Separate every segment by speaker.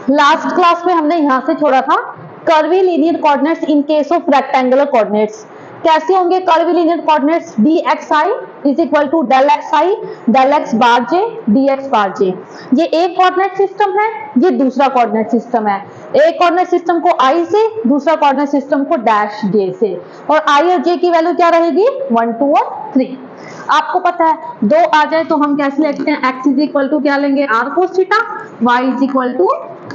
Speaker 1: Last class में हमने यहां से छोड़ा था curvilinear coordinates in case of rectangular coordinates. कैसे होंगे curvilinear coordinates? dxi is equal to del xi del x bar j dx bar j। ये एक कोऑर्डिनेट सिस्टम है, ये दूसरा कोऑर्डिनेट सिस्टम है। एक कोऑर्डिनेट सिस्टम को i से, दूसरा कोऑर्डिनेट सिस्टम को डैश j से, और i और j की वैल्यू क्या रहेगी? 1 2 और 3। आपको पता है दो आ जाए तो हम कैसे लिखते हैं? x इज इक्वल टू क्या लेंगे? r cos theta, y is equal to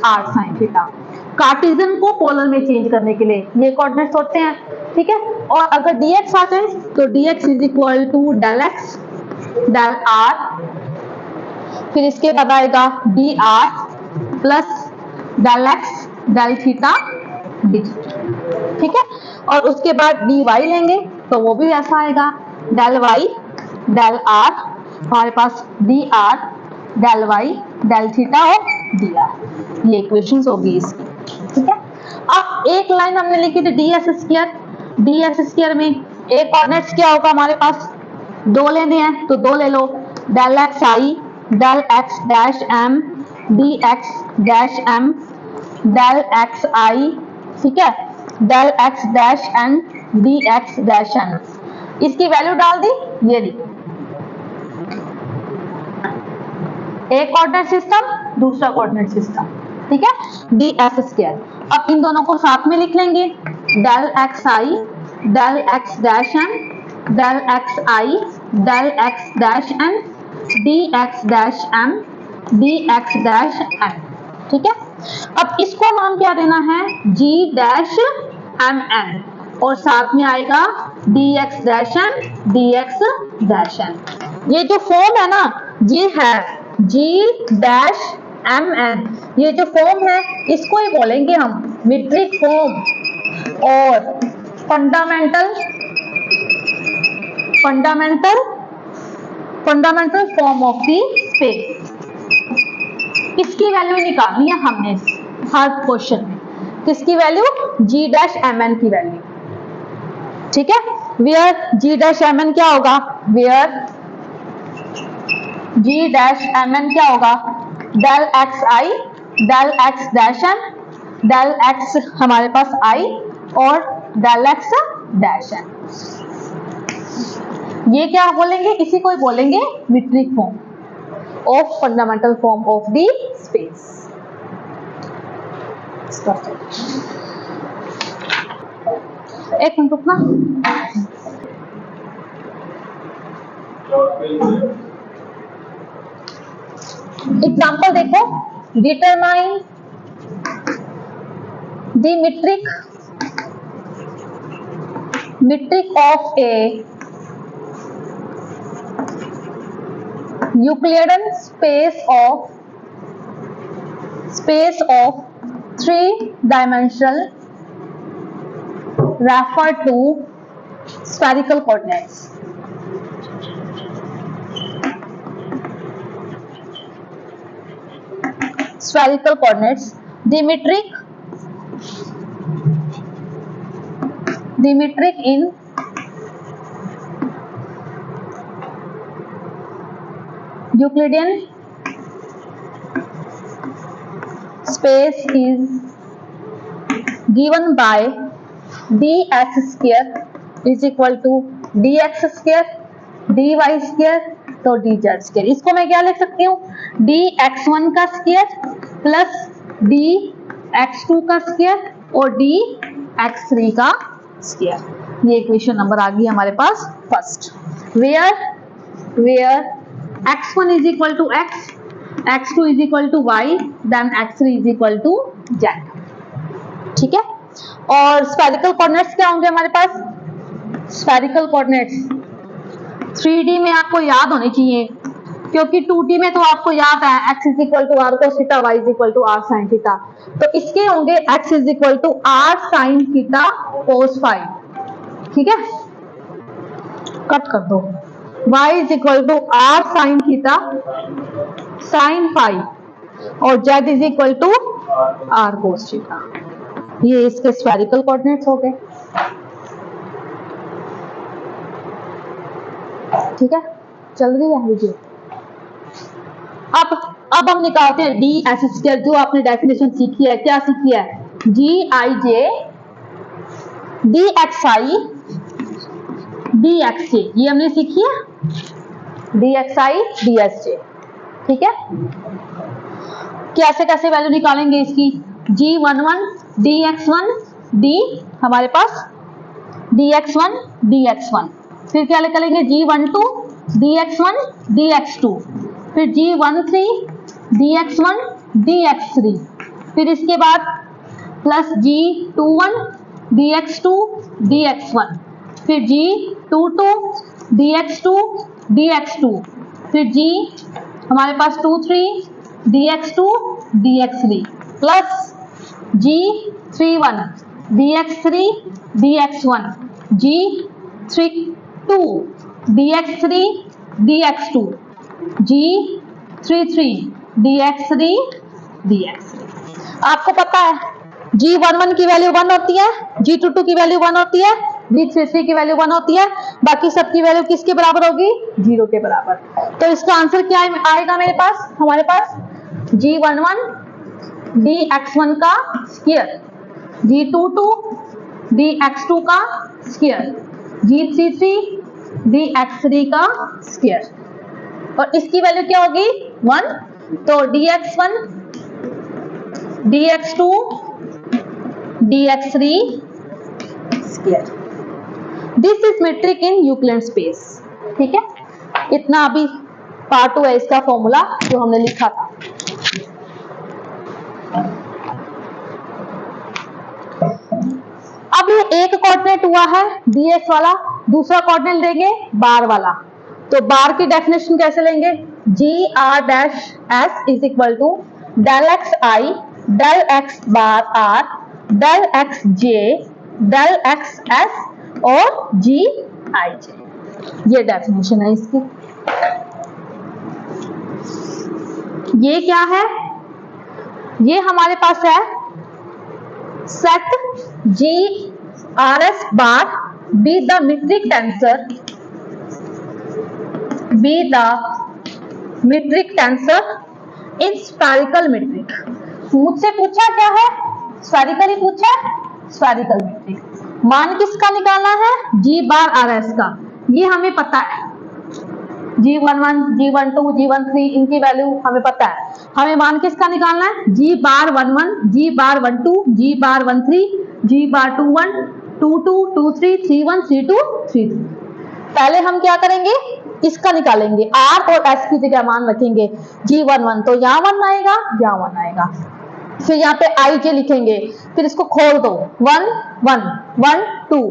Speaker 1: r sin theta. Cartesian को पोलर में चेंज करने के लिए ये कोऑर्डिनेट्स होते हैं, ठीक है। और अगर dx आ जाए तो dx is equal to del x del r, फिर इसके बाद आएगा dr plus del x del theta D, ठीक है। और उसके बाद dy लेंगे तो वो भी ऐसा आएगा डेल y डेल r, हमारे पास dr del y del theta और dr। ये इक्वेशंस होगी इसकी, ठीक है। अब एक लाइन हमने लिखी थी ds स्क्वायर, ds स्क्वायर में एक कोऑर्डिनेट्स क्या होगा हमारे पास? दो लेने हैं तो दो ले लो, del X I del X dash M D X dash M del X I, ठीक है, del X dash N D X dash N. इसकी वैल्यू डाल दी, ये ली। एक कोऑर्डिनेट सिस्टम, दूसरा कोऑर्डिनेट सिस्टम, ठीक है, डी एस स्क्वायर। अब इन दोनों को साथ में लिख लेंगे, del X I del X dash N del X I del X dash N D X dash M D X dash N, ठीक है। अब इसको नाम क्या देना है? जी डैश एम एन, और साथ में आएगा D X dash N D X dash N. ये जो फॉर्म है ना, ये है जी डैश एम एन। ये जो फॉर्म है इसको ही बोलेंगे हम मीट्रिक फॉर्म और fundamental form of the space. किसकी वैल्यू निकालनी है हमने हर क्वेश्चन में? किसकी value? G dash M N की वैल्यू, ठीक है। Where G dash M N क्या होगा? Where G dash M N क्या होगा? Del X I del X dash N del X हमारे पास आई और डेल एक्स डैश एन। ये क्या बोलेंगे? इसी को ही बोलेंगे metric form of fundamental form of the space. एक मिनट रुकना। एग्जाम्पल देखो, determine the metric of a Euclidean space of three-dimensional refer to spherical coordinates. Spherical coordinates. The metric in Euclidean space is given by dx square is equal to dx square dy square तो dz square. इसको मैं क्या लिख सकती हूँ? dx1 का square plus dx2 का square और dx3 का स्क्वायर। ये इक्वेशन नंबर आ गई हमारे पास first. Where x1 is equal to x, x2 is equal to y, then x3 is equal to z, ठीक है। और स्फेरिकल कोऑर्डिनेट्स क्या होंगे हमारे पास? स्फेरिकल कोऑर्डिनेट्स 3D में आपको याद होने चाहिए, क्योंकि 2D में तो आपको याद है x is equal to R cos theta, y is equal to R sine theta. तो इसके होंगे x is equal to R sine theta cos phi, ठीक है, कट कर दो। y is equal to R sine theta sine phi और z is equal to R cos theta. ये इसके स्फेरिकल कोऑर्डिनेट्स हो गए, ठीक है। चल रही है वीडियो। अब हम निकालते हैं डी एक्स स्क्वायर, जो आपने डेफिनेशन सीखी है। क्या सीखी है? G I J D X I D X J, ये हमने सीखी है, D X I D X J. ठीक है, कैसे कैसे वैल्यू निकालेंगे इसकी? G one one D X one D, हमारे पास D X one D X one, फिर क्या निकालेंगे? G one two D X one D X two, फिर G one three D X one D X three, फिर इसके बाद plus G two one D X two D X one, फिर G two two D X two D X two, फिर G हमारे पास two three D X two D X three, plus G three one D X three D X one, G three two D X three D X two, G three three D X three D X three. आपको पता है G one one की value 1 होती है, जी two to की value 1 होती है, जी three three की वैल्यू 1 होती है, बाकी सब की वैल्यू किसके बराबर होगी? 0 के बराबर। तो इसका आंसर क्या आएगा मेरे पास? हमारे पास G one one D X one का square, G two two D X two का square, G three three D X three का स्क्वायर, और इसकी वैल्यू क्या होगी? 1। तो D X one D X two D X three square. This is metric in Euclidean space. ठीक है, इतना अभी पार्ट 2 है इसका फॉर्मूला जो हमने लिखा था। अब ये एक कोऑर्डिनेट हुआ है dx वाला, दूसरा कोऑर्डिनेट देंगे बार वाला। तो बार की डेफिनेशन कैसे लेंगे? G R dash S is equal to del X I del X bar R del X J del X S और जी आई जे। ये डेफिनेशन है इसकी। ये क्या है? ये हमारे पास है set G R S bar be the metric tensor, be the metric tensor in spherical metric। मुझसे पूछा क्या है? स्फेरिकल ही पूछा है, स्फेरिकल मेट्रिक। मान किसका निकालना है? G बार R S का। ये हमें पता है, G11, G12, G13 इनकी वैल्यू हमें पता है। हमें मान किसका निकालना है? G बार 11, G बार 12, G बार 13, G बार 21, 22, 23, 31, 32, 33। पहले हम क्या करेंगे? इसका निकालेंगे, R और S की जगह मान रखेंगे। G11 तो यहाँ 1 आएगा, यहाँ 1 आएगा, फिर यहाँ पे IJ लिखेंगे, फिर इसको खोल दो, 1 1 1 2।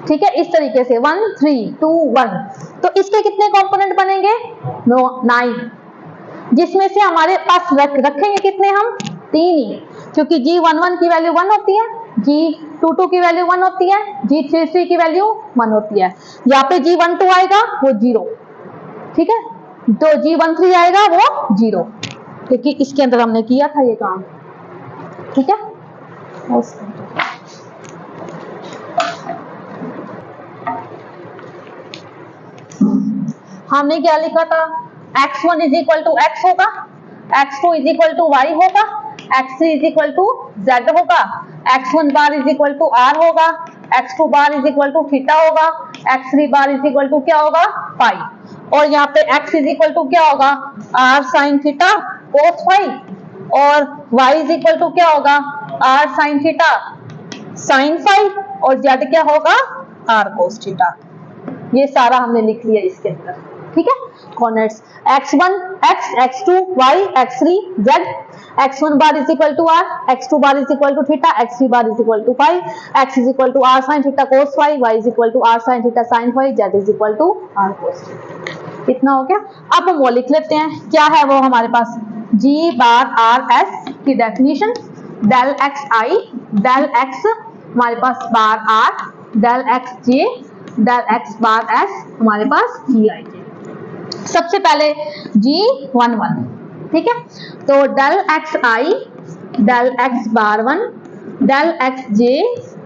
Speaker 1: ठीक है, इस तरीके से 1 3 2 1। तो इसके कितने कंपोनेंट बनेंगे? 9, जिसमें से हमारे पास रखेंगे कितने हम? 3 ही, क्योंकि G11 की वैल्यू 1 होती है, G22 की वैल्यू 1 होती है, G33 की वैल्यू 1 होती है। यहाँ पे G12 आएगा वो 0, ठीक है, तो G13 आएगा वो 0, क्योंकि इसके अंदर हमने किया था ये काम। ठीक है, हमने क्या लिखा था? x1 is equal to x होगा, x2 is equal to y होगा, x3 is equal to z होगा, x1 bar is equal to r होगा, x2 bar is equal to theta होगा, x3 bar is equal to क्या होगा? पाई। और यहाँ पे x इज इक्वल टू क्या होगा? r sine theta cos phi, और y इज इक्वल टू क्या होगा? r sine theta sine phi, और z क्या होगा? r cos theta. ये सारा हमने लिख लिया इसके अंदर। ठीक है, coordinates x1 x, x2 y, x3 z, x1 bar is equal to r, x2 bar is equal to theta, x3 bar is equal to phi, x is equal to r sin theta cos phi, y is equal to r sin theta sin phi, z is equal to r cos theta. इतना हो गया। अब हम वो लिख लेते हैं, क्या है वो हमारे पास? g बार r s की definition, del x i del x हमारे पास bar r, del x j del x bar s हमारे पास g i j। सबसे पहले G11, ठीक है, तो del X I del X bar 1 del X J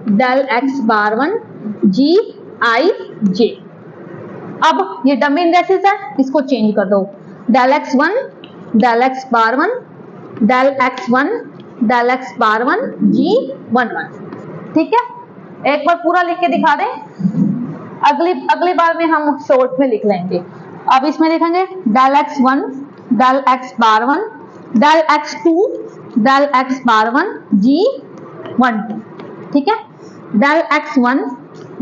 Speaker 1: del X bar 1 ji I जे। अब ये डमी इंडेक्सेस है, इसको चेंज कर दो, डेल एक्स 1 del x बार 1 del x1 del x बार 1 g11। ठीक है, एक बार पूरा लिख के दिखा दें, अगली बार में हम शॉर्ट में लिख लेंगे। अब इसमें लिखेंगे del x1 del x बार 1 del x2 del x बार 1 g12। ठीक है, del x1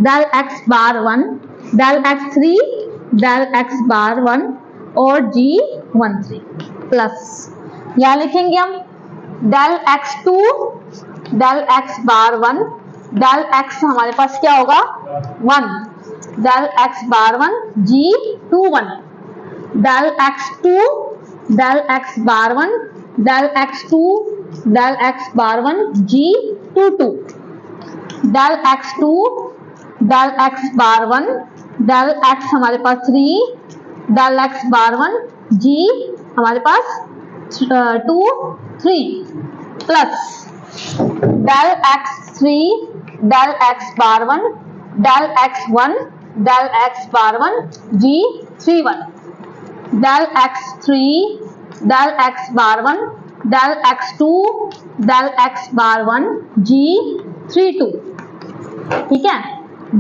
Speaker 1: del x बार 1 del x3 del x बार 1 और g13 प्लस यहाँ लिखेंगे हम del x2 del x बार 1 del x हमारे पास क्या होगा 1 del x बार 1 g21 del x2 del x बार 1 del x2 del x बार 1 g22 del x2 del x बार 1 del x हमारे पास 3 del x बार 1 g हमारे पास 2 3 plus del x3 del x बार 1 del x1 del x बार 1 g31 del x3 del x बार 1 del x2 del x बार 1 g32। ठीक है,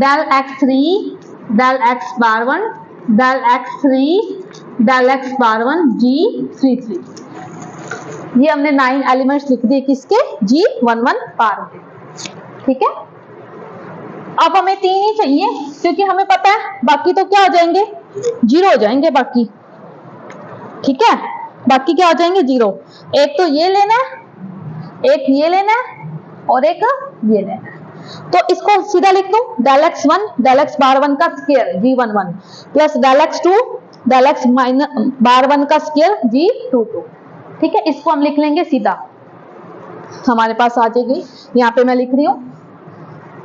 Speaker 1: del x3 del x बार 1 del x3 del x बार 1 g33। ये हमने 9 elements लिख दिए किसके g11 बार के। ठीक है, अब हमें 3 ही चाहिए क्योंकि हमें पता है बाकी तो क्या हो जाएंगे 0 हो जाएंगे बाकी। ठीक है, बाकी क्या हो जाएंगे 0। एक तो ये लेना है, एक ये लेना है और एक ये लेना है। तो इसको सीधा लिख दूं del x1 del x बार 1 का square g11 plus del x2 del x बार 1 का स्क्वायर g22। ठीक है, इसको हम लिख लेंगे सीधा, हमारे पास आ जाएगी। यहाँ पे मैं लिख रही हूँ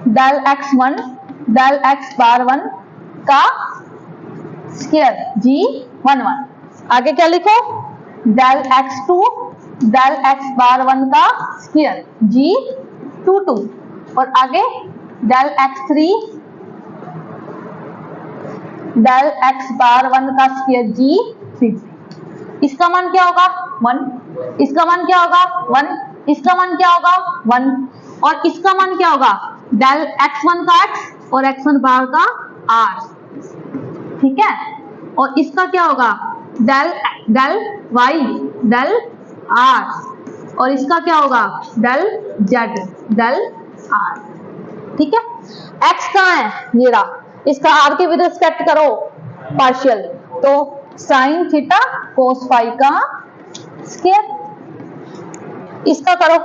Speaker 1: del x1 del x बार 1 का स्क्वायर g11। आगे क्या लिखो del x2 del x बार 1 का स्क्वायर g22 और आगे del x3 del x बार 1 का स्क्वायर g33। इसका मान क्या होगा 1, इसका मान क्या होगा 1, इसका मान क्या होगा 1 और इसका मान क्या होगा del x1 का x और x1 बार का r। ठीक है, और इसका क्या होगा del y del r और इसका क्या होगा del z del r। ठीक है, x कहाँ है ये रहा, इसका r के विद रिस्पेक्ट करो पार्शियल, तो साइन थीटा कोस फाई का स्क्वायर, इसका करो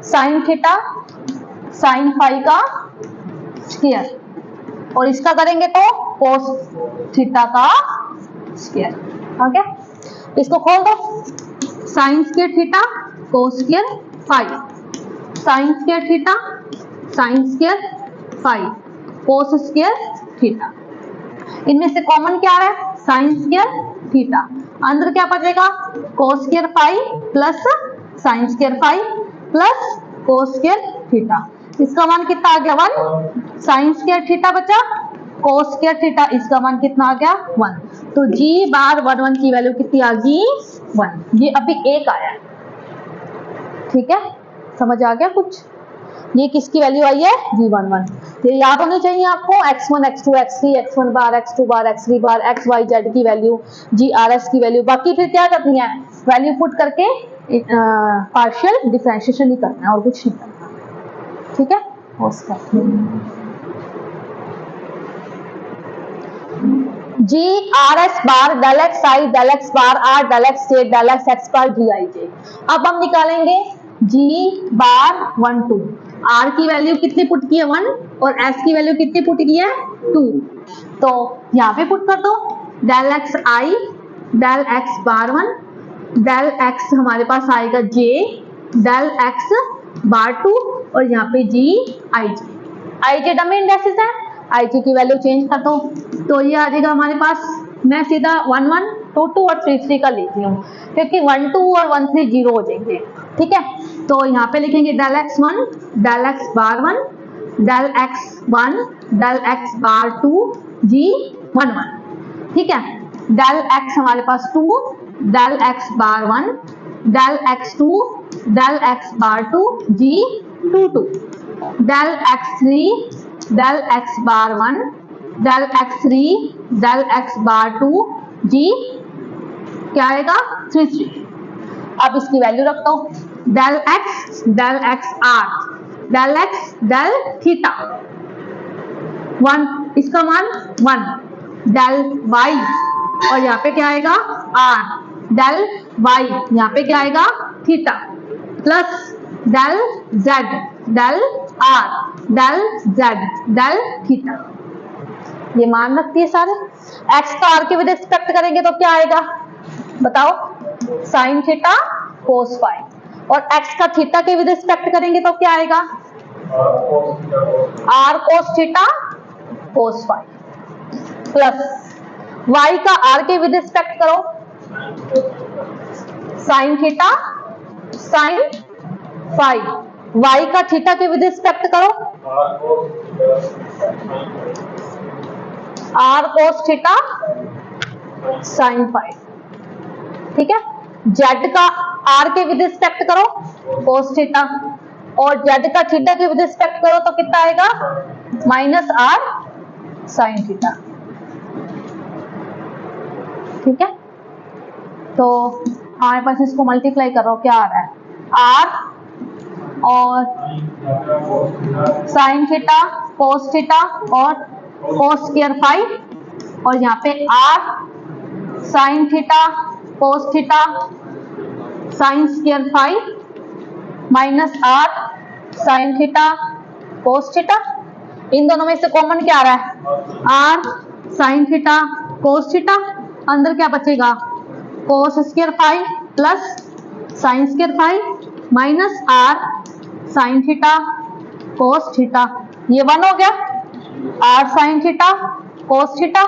Speaker 1: साइन थीटा साइन फाई का स्क्वायर और इसका करेंगे तो कोस थीटा का स्क्वायर। ओके, इसको खोल दो sine square theta cos square phi, sine square theta sine square phi cos square theta. इनमें से कॉमन क्या है साइन स्क्वायर थीटा, अंदर क्या बचेगा cos square phi plus sine square phi plus cos square theta. इसका मान कितना आ गया 1, साइन स्क्वायर थीटा बचा कोस स्क्वायर थीटा, इसका मान कितना आ गया 1। तो g बार 1 की वैल्यू कितनी आ गई 1, ये अभी 1 आया। ठीक है, समझ आ गया कुछ, ये किसकी वैल्यू आई है g11। ये याद होनी चाहिए आपको x1 x2 x3 x1 बार x2 बार x3 बार x y z की वैल्यू grs की वैल्यू, बाकी फिर क्या करनी है वैल्यू पुट करके पार्शियल डिफरेंशिएशन ही करना है और कुछ नहीं करना। ठीक है, grs bar del x i del x bar r del x j del x bar g i j। अब हम निकालेंगे g बार 1 2, r की वैल्यू कितनी पुट की है 1 और s की वैल्यू कितनी पुट की है 2, तो यहाँ पे पुट कर दो del x i del x bar 1 del x हमारे पास आएगा j del x बार 2 और यहाँ पे g i j dummy indexes है, i j की वैल्यू चेंज कर दो तो ये आ जाएगा हमारे पास, मैं सीधा 1 1 2 2 और 3 3 का लिखती हूँ क्योंकि 1 2 और 1 3 0 हो जाएंगे। ठीक है, तो यहाँ पे लिखेंगे del x1 del x बार 1 del x1 del x बार 2 g11। ठीक है, del x हमारे पास 2 del x bar 1, del x2, del x bar 2, g 2 2, del x3, del x bar 1, del x3, del x bar 2, g क्या आएगा 3 3। अब इसकी value रख दो, del x r, del x del theta 1, इसका मान 1, del y और यहाँ पे क्या आएगा r, del y यहाँ पे क्या आएगा theta plus del z, del r, del z, del theta. ये मान रखती है सारे। x का r के विद रिस्पेक्ट करेंगे तो क्या आएगा बताओ, साइन थीटा कोस फाई, और x का थीटा के विद रिस्पेक्ट करेंगे तो क्या आएगा r cos theta cos phi, plus y का r के विद रिस्पेक्ट करो sine theta sine phi, y का थीटा के विद रिस्पेक्ट करो r cos theta sine phi. ठीक है, z का r के विद रिस्पेक्ट करो कोस थीटा, और z का थीटा के विद रिस्पेक्ट करो तो कितना आएगा माइनस r साइन थीटा। ठीक है, तो हमारे पास इसको मल्टीप्लाई करो, क्या आ रहा है r और साइन थीटा कोस थीटा और कोस स्क्वायर फाई, और यहाँ पे r sine theta cos theta sine square phi minus r sine theta cos theta. इन दोनों में से कॉमन क्या आ रहा है r sine theta cos theta, अंदर क्या बचेगा cos square phi plus sine square phi minus r sine theta cos theta. ये 1 हो गया, r sine theta cos theta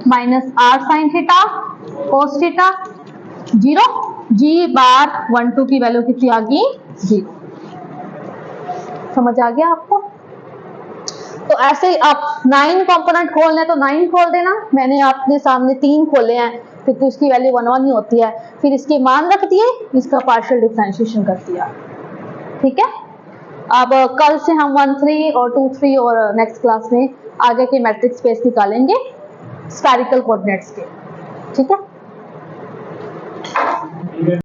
Speaker 1: minus r sine theta cos theta 0, g bar 1 2 की value कितनी आ गई 0। समझ आ गया आपको? तो ऐसे ही आप 9 कंपोनेंट खोलने हैं तो 9 खोल देना। मैंने आपके सामने 3 खोले हैं क्योंकि उसकी वैल्यू 1 1 ही होती है, फिर इसके मान रख दिए, इसका पार्शियल डिफरेंशिएशन कर दिया। ठीक है, अब कल से हम 1 3 और 2 3 और नेक्स्ट क्लास में आगे के मैट्रिक्स स्पेस निकालेंगे स्फेरिकल कोऑर्डिनेट्स के। ठीक है।